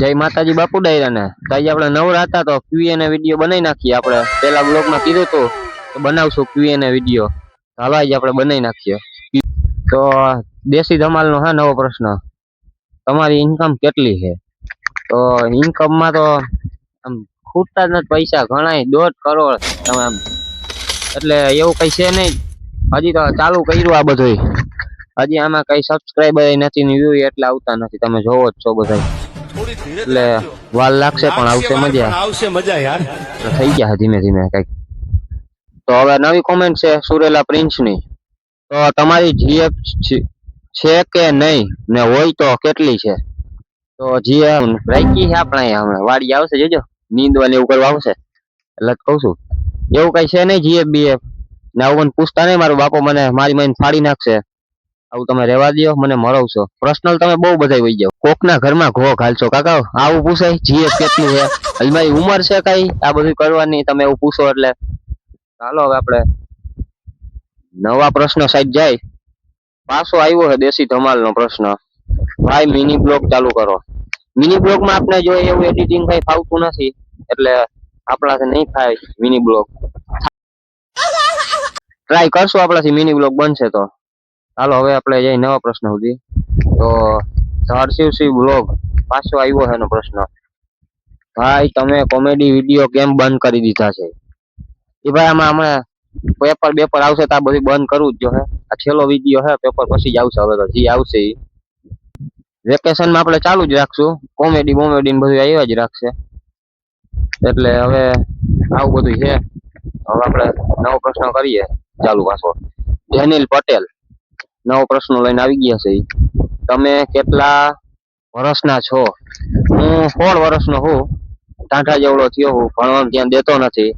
જય માતાજી બાપુ ડાયરાને આજે આપણે નવરા હતા તો ક્યુએનએ વિડીયો બનાવી નાખીએ. આપણે પેલા બ્લોગમાં કીધું હતું તો બનાવશું ક્યુએનએ વિડીયો, હાલો આજે આપણે બનાવી નાખીએ. તો દેશી ધમાલનો હા નવો પ્રશ્ન, તમારી ઇન્કમ કેટલી છે? તો ઇન્કમમાં તો આમ ખૂટતા જ નથી પૈસા, ઘણા 1.5 કરોડ તમે આમ, એટલે એવું કઈ છે નહીં. હજી તો ચાલુ કર્યું આ બધું, હજી આમાં કઈ સબસ્ક્રાઈબર નથી ને વ્યૂ એટલે આવતા નથી, તમે જોવો જ છો બધા, એટલે વાર લાગશે પણ આવશે મજા યાર. થઈ ગયા ધીમે ધીમે કઈક. તો હવે નવી કોમેન્ટ છે સુરેલા પ્રિન્સ ની, તો તમારી જીએફ છે કે નહીં ને હોય તો કેટલી છે? તો જીએફ રાખી છે આપણે હમણાં વાડી આવશે, જોજો નીંદવા એવું કરવા આવશે એટલે કઉ છું. એવું કઈ છે નહીં જીએફ બીએફ ને આવું મને પૂછતા નહીં, મારો બાપો મને મારી માઈને ફાડી નાખશે. આવું તમે રેવા દો, મને મરવશો. પર્સનલ તમે બહુ બધા વહી જાવ, કોકના ઘરમાં ઘો ઘાલશો કાકા. આવું પૂછાય જીએફ કેટલું છે? હજી મારી ઉંમર છે કઈ આ બધું કરવાની? તમે એવું પૂછો એટલે ચાલો હવે આપણે નવા પ્રશ્ન સાઈડ જાય. પાછો આવ્યો છે દેશી ધમાલ નો પ્રશ્ન, ભાઈ મિની બ્લોગ ચાલુ કરો. મિની બ્લોગ માં આપણે જોઈએ એવું એડિટિંગ કઈ ફાવતું નથી, એટલે આપણાથી નહીં થાય મિની બ્લોગ. ટ્રાય કરશું આપણાથી મિની બ્લોગ બનશે તો. ચાલો હવે આપણે જઈએ નવા પ્રશ્ન સુધી. તો હર્ષિવસિંહ બ્લોગ પાછો આવ્યો છે એનો પ્રશ્ન, ભાઈ તમે કોમેડી વિડીયો કેમ બંધ કરી દીધા છે? એ ભાઈ આમાં હમણાં પેપર આવશે તો આ બધું બંધ કરવું જ જો હે. આ છેલ્લો વિડીયો હે, પેપર પછી જ આવશે. હવે તો જે આવશે એ વેકેશનમાં આપણે ચાલુ જ રાખશું, કોમેડી બોમેડી બધું આવ્યા જ રાખશે. એટલે હવે આવું બધું છે. હવે આપણે નવો પ્રશ્ન કરીએ ચાલુ પાછો. જેનિલ પટેલ નવો પ્રશ્ન લઈને આવી ગયા છે. તમે કેટલા વર્ષના છો? હું 16 વર્ષનો હું, ટાંટા જેવડો થયો હું, ભણવાનું ધ્યાન દેતો નથી.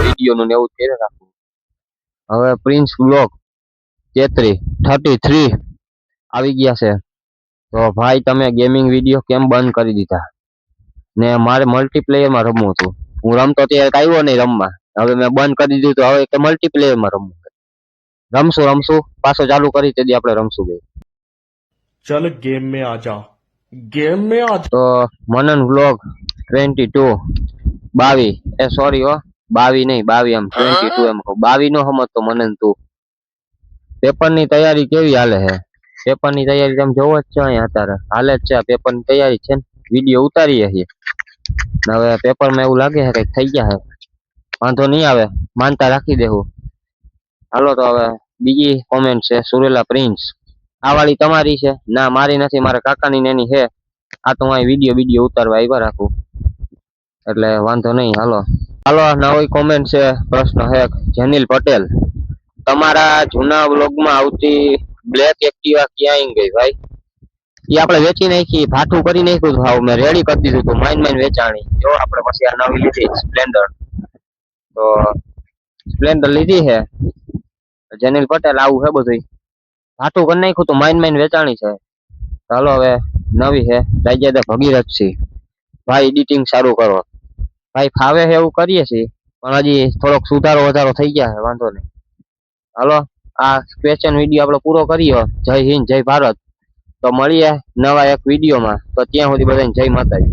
વિડીયો નું એવું જ રાખવું. હવે પ્રિન્સ બ્લોગ 33 આવી ગયા છે. તો ભાઈ તમે ગેમિંગ વિડીયો કેમ બંધ કરી દીધા? ને મારે મલ્ટીપ્લેયર માં રમવું હતું, હું રમતો ત્યારે આવ્યો નહીં રમવા, હવે મેં બંધ કરી દીધું. તો હવે કે મલ્ટીપ્લેયર માં રમશું પાછો ચાલુ કરી તેથી આપણે રમશું બે. चल गेम में आ जा, गेम में आ जा. તો મનન બ્લોગ 22 સોરી હો 22 નહીં 22 એમ 22 એમ કહું, 22 નો સમજતો મનન તું. પેપર ની તૈયારી કેવી હાલે છે? પેપર ની તૈયારી તમે જોવો જ છો અહીંયા અત્યારે હાલે જ છે. પેપર ની તૈયારી છે, વિડીયો ઉતારીએ છીએ. હવે પેપર માં એવું લાગે છે કઈક થઈ ગયા છે, વાંધો નહીં આવે, માનતા રાખી દેવું. હાલો તો હવે બીજી કોમેન્ટ છે સુરેલા પ્રિન્સ, આ વાળી તમારી છે? ના મારી નથી, મારા કાકાની નેની છે. આ તો અહીં વિડીયો ઉતારવા આવ્યા રાખું, એટલે વાંધો નહીં. હાલો નવી કોમેન્ટ છે પ્રશ્ન છે જેનિલ પટેલ, તમારા જૂના વ્લોગમાં આવતી બ્લેક એક્ટિવા ક્યાં ગઈ ભાઈ? એ આપણે વેચી નાખી, ભાઠું કરી નાખ્યું હતું. હાવ મેં રેડી કરી દીધું હતું, માઇન વેચાણી. જો આપણે પછી આ નવી લીધી સ્પ્લેન્ડર, તો સ્પ્લેન્ડર લીધી છે જેનિલ પટેલ. આવું છે બધું, ભાઠું કરી નાખ્યું તો માઇન વેચાણી છે. ચાલો હવે નવી છે રાજાદા ભગીરથ સિંહ, ભાઈ એડિટિંગ સારું કરો. ભાઈ ફાવે છે એવું કરીએ છીએ, પણ હજી થોડોક સુધારો વધારો થઈ ગયા છે, વાંધો નહીં. હાલો આ ક્વેશ્ચન વિડીયો આપણે પૂરો કરીએ. જય હિન્દ જય ભારત. તો મળીએ નવા એક વિડીયોમાં, તો ત્યાં સુધી બધાને જય માતાજી.